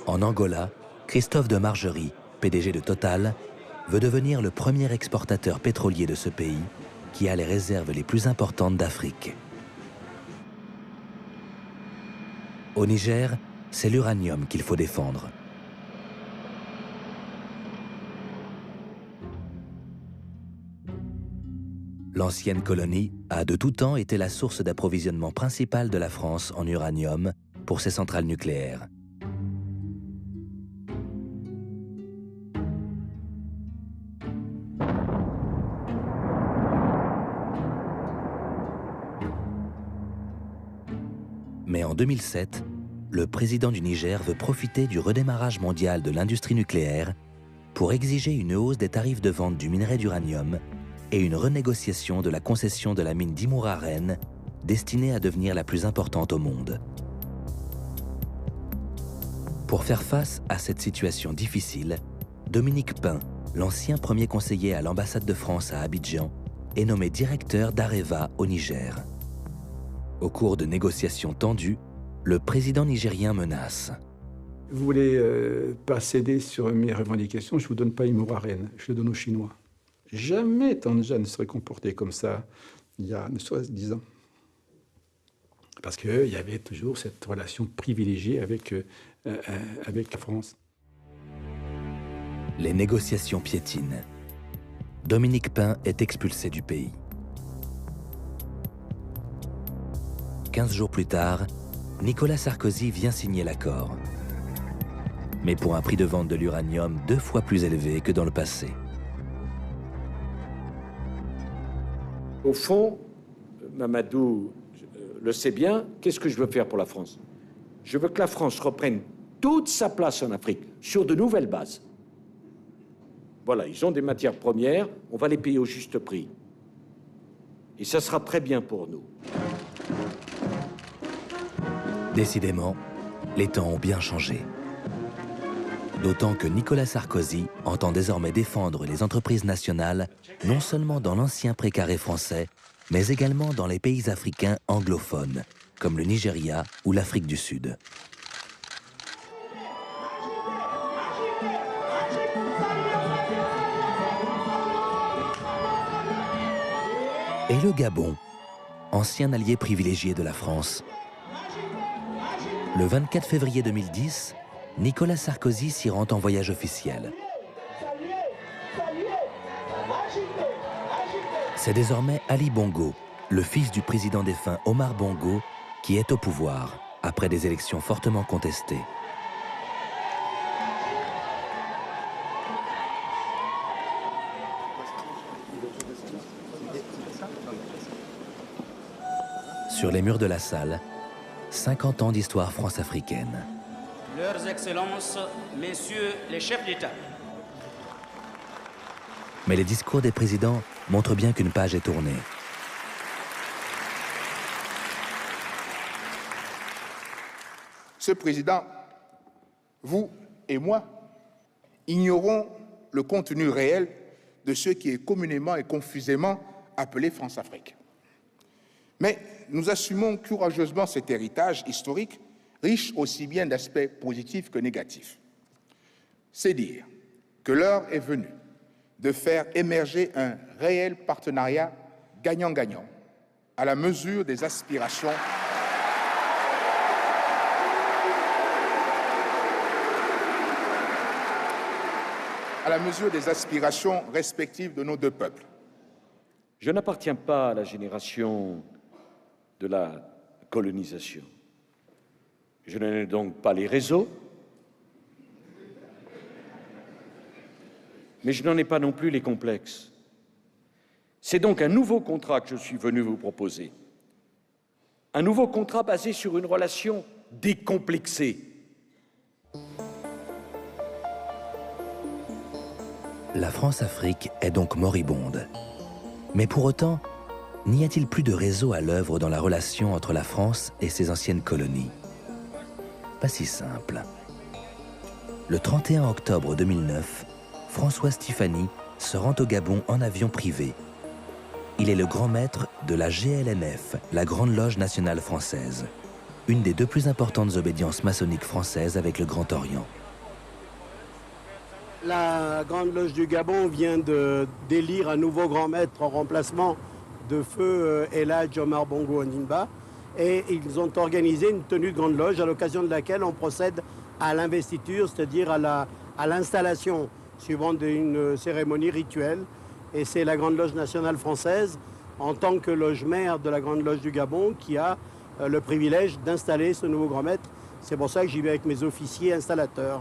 En Angola, Christophe de Margerie, PDG de Total, veut devenir le premier exportateur pétrolier de ce pays qui a les réserves les plus importantes d'Afrique. Au Niger, c'est l'uranium qu'il faut défendre. L'ancienne colonie a de tout temps été la source d'approvisionnement principale de la France en uranium pour ses centrales nucléaires. Mais en 2007, le président du Niger veut profiter du redémarrage mondial de l'industrie nucléaire pour exiger une hausse des tarifs de vente du minerai d'uranium et une renégociation de la concession de la mine d'Imouraren, destinée à devenir la plus importante au monde. Pour faire face à cette situation difficile, Dominique Pain, l'ancien premier conseiller à l'ambassade de France à Abidjan, est nommé directeur d'Areva au Niger. Au cours de négociations tendues, le président nigérien menace. Vous voulez pas céder sur mes revendications, je ne vous donne pas Imouraren, je le donne aux Chinois. Jamais Tandja ne serait comporté comme ça il y a ne serait-ce 10 ans. Parce qu'il y avait toujours cette relation privilégiée avec la France. Les négociations piétinent. Dominique Pain est expulsé du pays. 15 jours plus tard, Nicolas Sarkozy vient signer l'accord. Mais pour un prix de vente de l'uranium 2 fois plus élevé que dans le passé. Au fond, Mamadou le sait bien, qu'est-ce que je veux faire pour la France? Je veux que la France reprenne toute sa place en Afrique, sur de nouvelles bases. Voilà, ils ont des matières premières, on va les payer au juste prix. Et ça sera très bien pour nous. Décidément, les temps ont bien changé. D'autant que Nicolas Sarkozy entend désormais défendre les entreprises nationales, non seulement dans l'ancien précaré français, mais également dans les pays africains anglophones, comme le Nigeria ou l'Afrique du Sud. Et le Gabon, ancien allié privilégié de la France. Le 24 février 2010, Nicolas Sarkozy s'y rend en voyage officiel. C'est désormais Ali Bongo, le fils du président défunt Omar Bongo, qui est au pouvoir après des élections fortement contestées. Sur les murs de la salle, 50 ans d'histoire france-africaine. Leurs Excellences, Messieurs les chefs d'État. Mais les discours des présidents montrent bien qu'une page est tournée. Ce président, vous et moi, ignorons le contenu réel de ce qui est communément et confusément appelé France-Afrique. Mais nous assumons courageusement cet héritage historique, riche aussi bien d'aspects positifs que négatifs. C'est dire que l'heure est venue de faire émerger un réel partenariat gagnant-gagnant à la mesure des aspirations respectives de nos deux peuples. Je n'appartiens pas à la génération de la colonisation. Je n'en ai donc pas les réseaux, mais je n'en ai pas non plus les complexes. C'est donc un nouveau contrat que je suis venu vous proposer. Un nouveau contrat basé sur une relation décomplexée. La France-Afrique est donc moribonde. Mais pour autant, n'y a-t-il plus de réseau à l'œuvre dans la relation entre la France et ses anciennes colonies? Pas si simple. Le 31 octobre 2009, François Stéphanie se rend au Gabon en avion privé. Il est le grand maître de la GLNF, la Grande Loge nationale française. une des deux plus importantes obédiences maçonniques françaises avec le Grand Orient. La Grande Loge du Gabon vient d'élire un nouveau grand maître en remplacement de feu El Hadj Omar Bongo Ondimba. Et ils ont organisé une tenue de Grande Loge à l'occasion de laquelle on procède à l'investiture, c'est-à-dire à l'installation suivant une cérémonie rituelle. Et c'est la Grande Loge nationale française, en tant que loge mère de la Grande Loge du Gabon, qui a le privilège d'installer ce nouveau grand maître. C'est pour ça que j'y vais avec mes officiers installateurs.